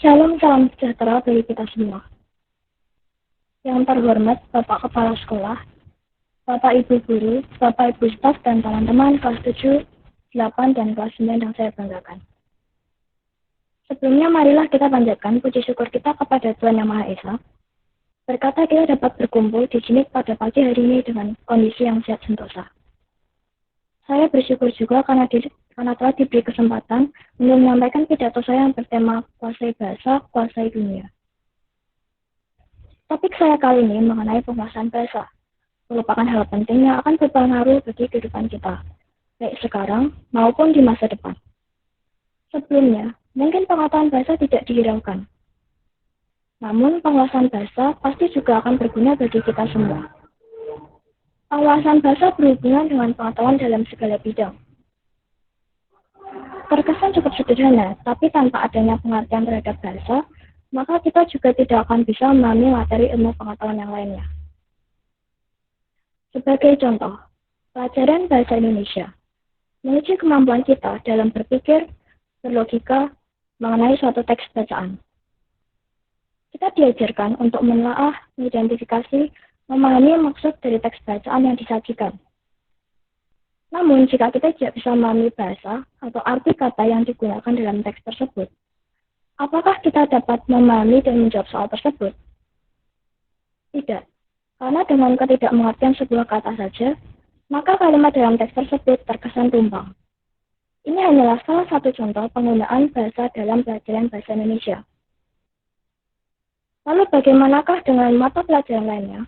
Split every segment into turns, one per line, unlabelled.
Salam sejahtera bagi kita semua. Yang terhormat Bapak Kepala Sekolah, Bapak Ibu Guru, Bapak Ibu Staf dan teman-teman kelas 7, 8, dan kelas 9 yang saya banggakan. Sebelumnya marilah kita panjatkan puji syukur kita kepada Tuhan Yang Maha Esa. Berkata kita dapat berkumpul di sini pada pagi hari ini dengan kondisi yang sehat sentosa. Saya bersyukur juga karena telah diberi kesempatan untuk menyampaikan pidato saya yang bertema kuasai bahasa, kuasai dunia. Topik saya kali ini mengenai penguasaan bahasa, merupakan hal penting yang akan berpengaruh bagi kehidupan kita, baik sekarang maupun di masa depan. Sebelumnya, mungkin pengetahuan bahasa tidak dihiraukan. Namun, penguasaan bahasa pasti juga akan berguna bagi kita semua. Penguasaan bahasa berhubungan dengan pengetahuan dalam segala bidang. Terkesan cukup sederhana, tapi tanpa adanya pengertian terhadap bahasa, maka kita juga tidak akan bisa memahami materi ilmu pengetahuan yang lainnya. Sebagai contoh, pelajaran bahasa Indonesia menguji kemampuan kita dalam berpikir, berlogika, mengenai suatu teks bacaan. Kita diajarkan untuk menelaah, mengidentifikasi, memahami maksud dari teks bacaan yang disajikan. Namun, jika kita tidak bisa memahami bahasa atau arti kata yang digunakan dalam teks tersebut, apakah kita dapat memahami dan menjawab soal tersebut? Tidak, karena dengan ketidakmengertian sebuah kata saja, maka kalimat dalam teks tersebut terkesan tumpang. Ini hanyalah salah satu contoh penggunaan bahasa dalam pelajaran bahasa Indonesia. Lalu bagaimanakah dengan mata pelajaran lainnya?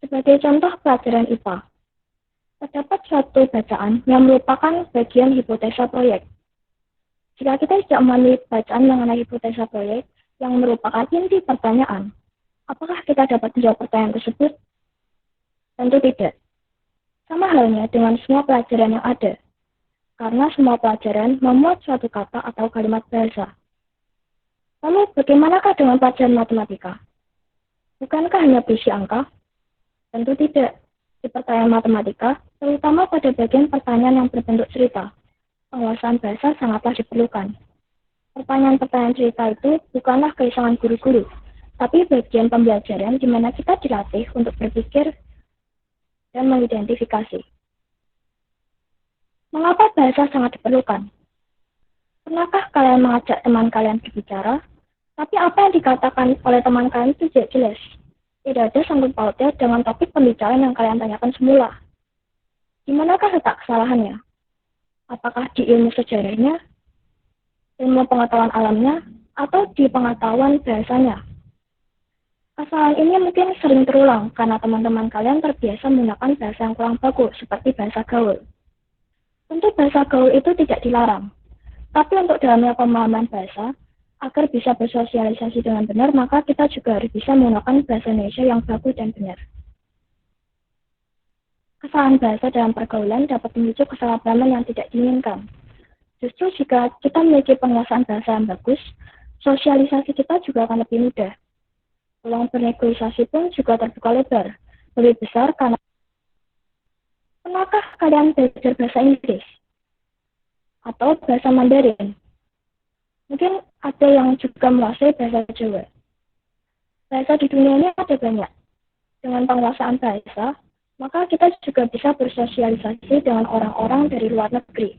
Sebagai contoh pelajaran IPA, terdapat suatu bacaan yang merupakan bagian hipotesa proyek. Jika kita tidak memahami bacaan mengenai hipotesa proyek yang merupakan inti pertanyaan, apakah kita dapat menjawab pertanyaan tersebut? Tentu tidak. Sama halnya dengan semua pelajaran yang ada, karena semua pelajaran memuat suatu kata atau kalimat bahasa. Lalu bagaimanakah dengan pelajaran matematika? Bukankah hanya berisi angka? Tentu tidak. Di pertanyaan matematika, terutama pada bagian pertanyaan yang berbentuk cerita, penguasaan bahasa sangatlah diperlukan. Pertanyaan-pertanyaan cerita itu bukanlah keisangan guru-guru, tapi bagian pembelajaran di mana kita dilatih untuk berpikir dan mengidentifikasi. Mengapa bahasa sangat diperlukan? Pernahkah kalian mengajak teman kalian berbicara, tapi apa yang dikatakan oleh teman kalian itu tidak jelas? Tidak ada sangkut pautnya dengan topik pembicaraan yang kalian tanyakan semula. Di manakah letak kesalahannya? Apakah di ilmu sejarahnya, ilmu pengetahuan alamnya, atau di pengetahuan bahasanya? Kesalahan ini mungkin sering terulang karena teman-teman kalian terbiasa menggunakan bahasa yang kurang bagus seperti bahasa gaul. Tentu bahasa gaul itu tidak dilarang, tapi untuk dalamnya pemahaman bahasa, agar bisa bersosialisasi dengan benar, maka kita juga harus bisa menggunakan bahasa Indonesia yang bagus dan benar. Kesalahan bahasa dalam pergaulan dapat memicu kesalahpahaman yang tidak diinginkan. Justru jika kita memiliki penguasaan bahasa yang bagus, sosialisasi kita juga akan lebih mudah. Peluang bernegosiasi pun juga terbuka lebar, lebih besar karena pernahkah kalian belajar bahasa Inggris? Atau bahasa Mandarin? Mungkin ada yang juga menguasai bahasa Jawa. Bahasa di dunia ini ada banyak. Dengan penguasaan bahasa, maka kita juga bisa bersosialisasi dengan orang-orang dari luar negeri.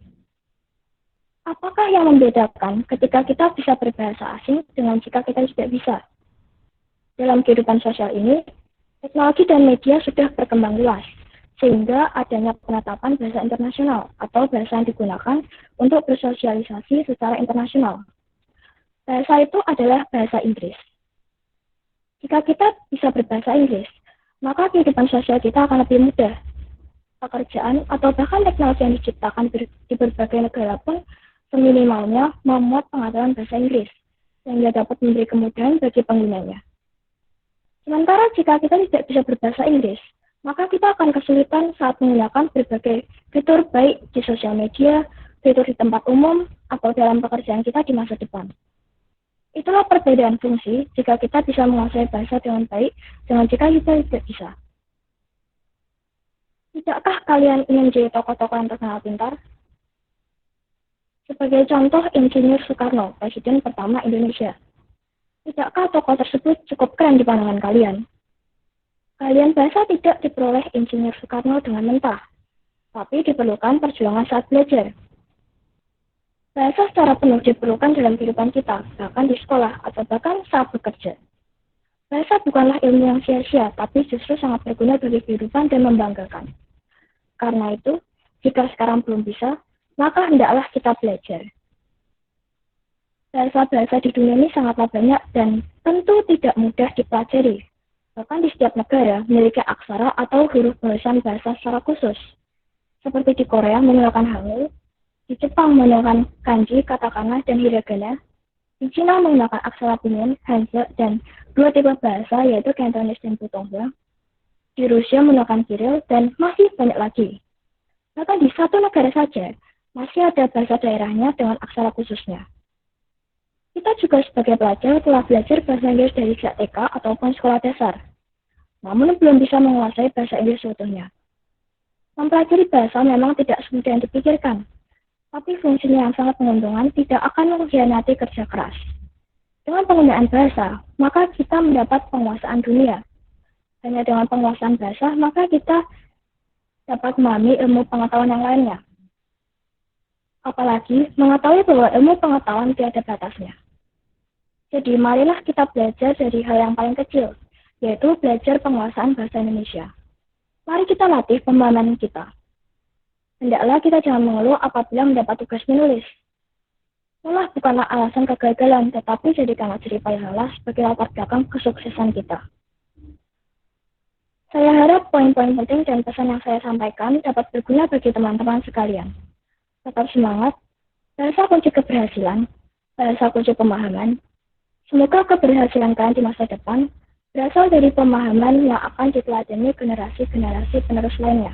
Apakah yang membedakan ketika kita bisa berbahasa asing dengan jika kita tidak bisa? Dalam kehidupan sosial ini, teknologi dan media sudah berkembang luas, sehingga adanya penetapan bahasa internasional atau bahasa yang digunakan untuk bersosialisasi secara internasional. Bahasa itu adalah bahasa Inggris. Jika kita bisa berbahasa Inggris, maka kehidupan sosial kita akan lebih mudah. Pekerjaan atau bahkan teknologi yang diciptakan di berbagai negara pun seminimalnya memuat pengetahuan bahasa Inggris, sehingga dapat memberi kemudahan bagi penggunanya. Sementara jika kita tidak bisa berbahasa Inggris, maka kita akan kesulitan saat menggunakan berbagai fitur baik di sosial media, fitur di tempat umum, atau dalam pekerjaan kita di masa depan. Itulah perbedaan fungsi jika kita bisa menguasai bahasa dengan baik dengan jika kita tidak bisa. Tidakkah kalian ingin menjadi tokoh-tokoh yang terkenal pintar? Sebagai contoh, Insinyur Soekarno, Presiden pertama Indonesia. Tidakkah tokoh tersebut cukup keren di pandangan kalian? Kalian bahasa tidak diperoleh Insinyur Soekarno dengan mentah, tapi diperlukan perjuangan saat belajar. Bahasa secara penuh diperlukan dalam kehidupan kita, bahkan di sekolah atau bahkan saat bekerja. Bahasa bukanlah ilmu yang sia-sia, tapi justru sangat berguna bagi kehidupan dan membanggakan. Karena itu, jika sekarang belum bisa, maka hendaklah kita belajar. Bahasa-bahasa di dunia ini sangatlah banyak dan tentu tidak mudah dipelajari. Bahkan di setiap negara memiliki aksara atau huruf balasan bahasa secara khusus. Seperti di Korea menggunakan Hangul, di Jepang menggunakan kanji, katakana, dan hiragana, di Cina menggunakan aksara pinyin, Hanzi, dan dua tipe bahasa yaitu Cantonese dan Putonghua. Di Rusia menggunakan Kiril, dan masih banyak lagi. Bahkan di satu negara saja, masih ada bahasa daerahnya dengan aksara khususnya. Kita juga sebagai pelajar telah belajar bahasa Inggris dari sejak TK ataupun sekolah dasar. Namun belum bisa menguasai bahasa Inggris seutuhnya. Mempelajari bahasa memang tidak semudah yang dipikirkan, tapi fungsinya yang sangat menguntungkan tidak akan mengkhianati kerja keras. Dengan penggunaan bahasa, maka kita mendapat penguasaan dunia. Hanya dengan penguasaan bahasa, maka kita dapat memahami ilmu pengetahuan yang lainnya. Apalagi mengetahui bahwa ilmu pengetahuan tiada batasnya. Jadi marilah kita belajar dari hal yang paling kecil, yaitu belajar penguasaan bahasa Indonesia. Mari kita latih pemahaman kita. Hendaklah kita jangan mengeluh apabila mendapat tugas menulis. Lelah bukanlah alasan kegagalan, tetapi jadikanlah jerih payah lelah sebagai latar belakang kesuksesan kita. Saya harap poin-poin penting dan pesan yang saya sampaikan dapat berguna bagi teman-teman sekalian. Tetap semangat, bahasa kunci keberhasilan, bahasa kunci pemahaman. Semoga keberhasilan kalian di masa depan berasal dari pemahaman yang akan diteladani generasi-generasi penerus lainnya.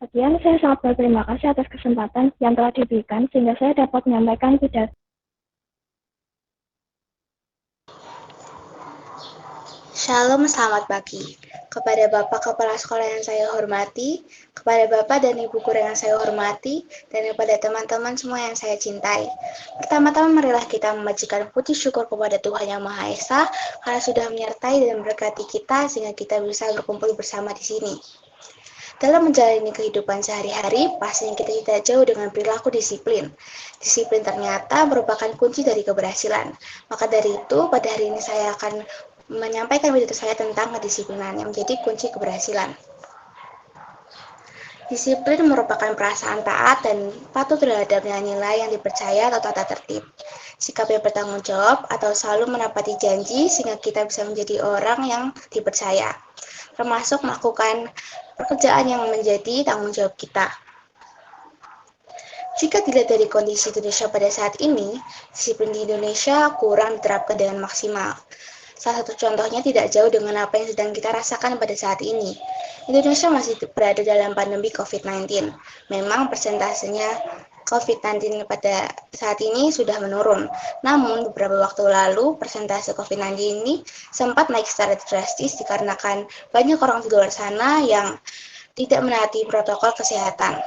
Sekian, saya sangat berterima kasih atas kesempatan yang telah diberikan sehingga saya dapat menyampaikan pidato.
Shalom, selamat pagi. Kepada Bapak Kepala Sekolah yang saya hormati, kepada Bapak dan Ibu Guru yang saya hormati, dan kepada teman-teman semua yang saya cintai. Pertama-tama marilah kita membacakan puji syukur kepada Tuhan Yang Maha Esa karena sudah menyertai dan memberkati kita sehingga kita bisa berkumpul bersama di sini. Dalam menjalani kehidupan sehari-hari, pastinya kita tidak jauh dengan perilaku disiplin. Disiplin ternyata merupakan kunci dari keberhasilan. Maka dari itu, pada hari ini saya akan menyampaikan pidato saya tentang kedisiplinan yang menjadi kunci keberhasilan. Disiplin merupakan perasaan taat dan patuh terhadap nilai-nilai yang dipercaya atau tata tertib. Sikap yang bertanggung jawab atau selalu menepati janji sehingga kita bisa menjadi orang yang dipercaya, termasuk melakukan pekerjaan yang menjadi tanggung jawab kita. Jika dilihat dari kondisi Indonesia pada saat ini, disiplin di Indonesia kurang diterapkan dengan maksimal. Salah satu contohnya tidak jauh dengan apa yang sedang kita rasakan pada saat ini. Indonesia masih berada dalam pandemi COVID-19. Memang persentasenya COVID-19 pada saat ini sudah menurun. Namun beberapa waktu lalu persentase COVID-19 ini sempat naik secara drastis dikarenakan banyak orang di luar sana yang tidak menaati protokol kesehatan.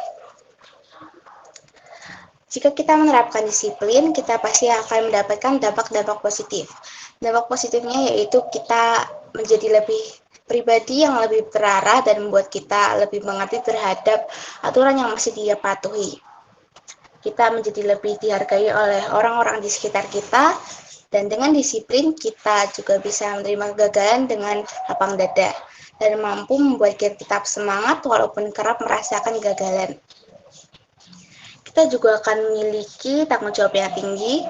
Jika kita menerapkan disiplin, kita pasti akan mendapatkan dampak-dampak positif. Dampak positifnya yaitu kita menjadi lebih pribadi yang lebih terarah dan membuat kita lebih mengerti terhadap aturan yang mesti dia patuhi. Kita menjadi lebih dihargai oleh orang-orang di sekitar kita, dan dengan disiplin kita juga bisa menerima kegagalan dengan lapang dada dan mampu membuat kita tetap semangat walaupun kerap merasakan kegagalan. Kita juga akan memiliki tanggung jawab yang tinggi,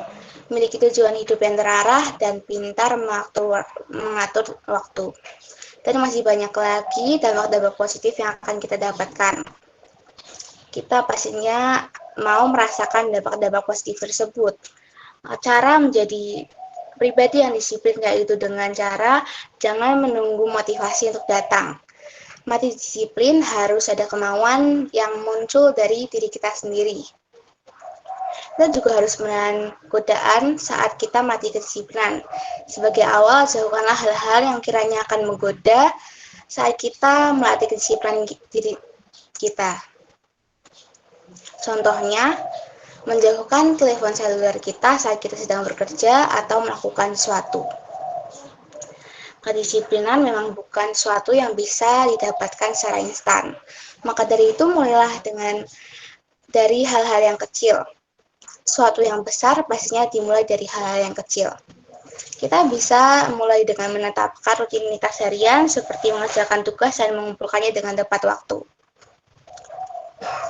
memiliki tujuan hidup yang terarah, dan pintar mengatur waktu. Dan masih banyak lagi dampak-dampak positif yang akan kita dapatkan. Kita pastinya mau merasakan dampak-dampak positif tersebut. Cara menjadi pribadi yang disiplin yaitu dengan cara jangan menunggu motivasi untuk datang. Mati disiplin harus ada kemauan yang muncul dari diri kita sendiri. Kita juga harus menahan godaan saat kita mati kedisiplinan. Sebagai awal, jauhkanlah hal-hal yang kiranya akan menggoda saat kita melatih kedisiplinan diri kita. Contohnya, menjauhkan telepon seluler kita saat kita sedang bekerja atau melakukan sesuatu. Kedisiplinan memang bukan sesuatu yang bisa didapatkan secara instan. Maka dari itu mulailah dari hal-hal yang kecil. Suatu yang besar pastinya dimulai dari hal-hal yang kecil. Kita bisa mulai dengan menetapkan rutinitas harian seperti mengerjakan tugas dan mengumpulkannya dengan tepat waktu.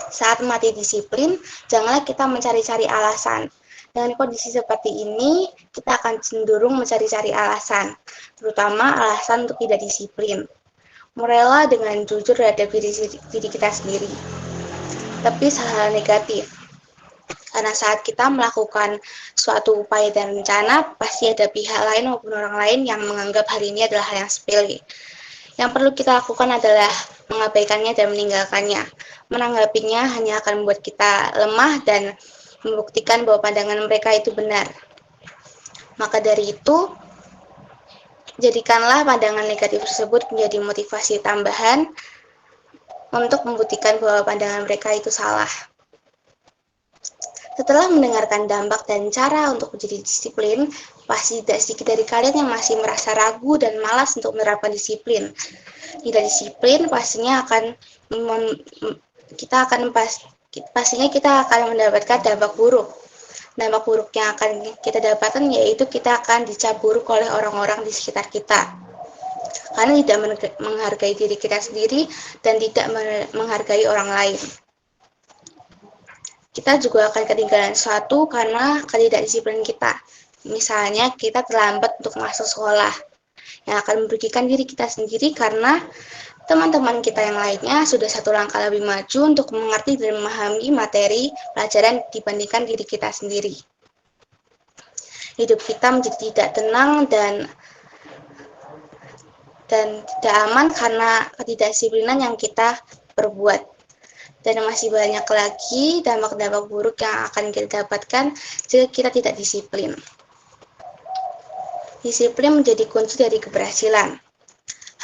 Saat mati disiplin, janganlah kita mencari-cari alasan. Dengan kondisi seperti ini, kita akan cenderung mencari-cari alasan, terutama alasan untuk tidak disiplin. Mulailah dengan jujur terhadap diri kita sendiri. Tapi hal-hal negatif. Karena saat kita melakukan suatu upaya dan rencana, pasti ada pihak lain maupun orang lain yang menganggap hal ini adalah hal yang sepele. Yang perlu kita lakukan adalah mengabaikannya dan meninggalkannya. Menanggapinya hanya akan membuat kita lemah dan membuktikan bahwa pandangan mereka itu benar. Maka dari itu, jadikanlah pandangan negatif tersebut menjadi motivasi tambahan untuk membuktikan bahwa pandangan mereka itu salah. Setelah mendengarkan dampak dan cara untuk menjadi disiplin, pasti tidak sedikit dari kalian yang masih merasa ragu dan malas untuk menerapkan disiplin. Tidak disiplin pastinya pastinya kita akan mendapatkan dampak buruk. Dampak buruk yang akan kita dapatkan yaitu kita akan dicap buruk oleh orang-orang di sekitar kita. Karena tidak menghargai diri kita sendiri dan tidak menghargai orang lain. Kita juga akan ketinggalan sesuatu karena ketidakdisiplinan kita. Misalnya kita terlambat untuk masuk sekolah, yang akan merugikan diri kita sendiri karena teman-teman kita yang lainnya sudah satu langkah lebih maju untuk mengerti dan memahami materi pelajaran dibandingkan diri kita sendiri. Hidup kita menjadi tidak tenang dan tidak aman karena ketidakdisiplinan yang kita perbuat. Dan masih banyak lagi dampak-dampak buruk yang akan kita dapatkan jika kita tidak disiplin. Disiplin menjadi kunci dari keberhasilan.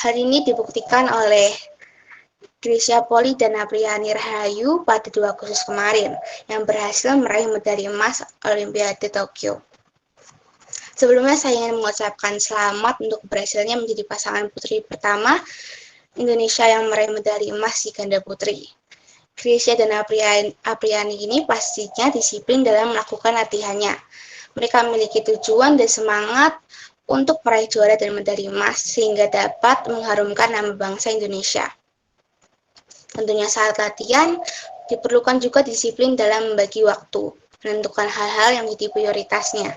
Hal ini dibuktikan oleh Grecia Poli dan Apriani Rahayu pada 2 Agustus kemarin yang berhasil meraih medali emas Olimpiade Tokyo. Sebelumnya saya ingin mengucapkan selamat untuk keberhasilannya menjadi pasangan putri pertama Indonesia yang meraih medali emas di ganda putri. Grecia dan Apriani ini pastinya disiplin dalam melakukan latihannya. Mereka memiliki tujuan dan semangat untuk meraih juara dan medali emas sehingga dapat mengharumkan nama bangsa Indonesia. Tentunya saat latihan diperlukan juga disiplin dalam membagi waktu, menentukan hal-hal yang menjadi prioritasnya.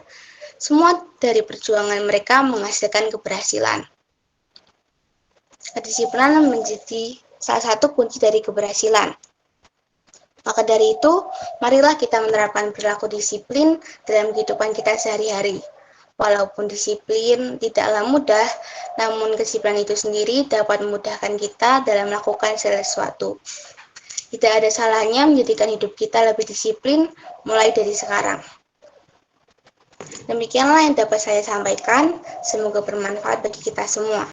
Semua dari perjuangan mereka menghasilkan keberhasilan. Kedisiplinan menjadi salah satu kunci dari keberhasilan. Maka dari itu, marilah kita menerapkan perilaku disiplin dalam kehidupan kita sehari-hari. Walaupun disiplin tidaklah mudah, namun kedisiplinan itu sendiri dapat memudahkan kita dalam melakukan segala sesuatu. Tidak ada salahnya menjadikan hidup kita lebih disiplin mulai dari sekarang. Demikianlah yang dapat saya sampaikan, semoga bermanfaat bagi kita semua.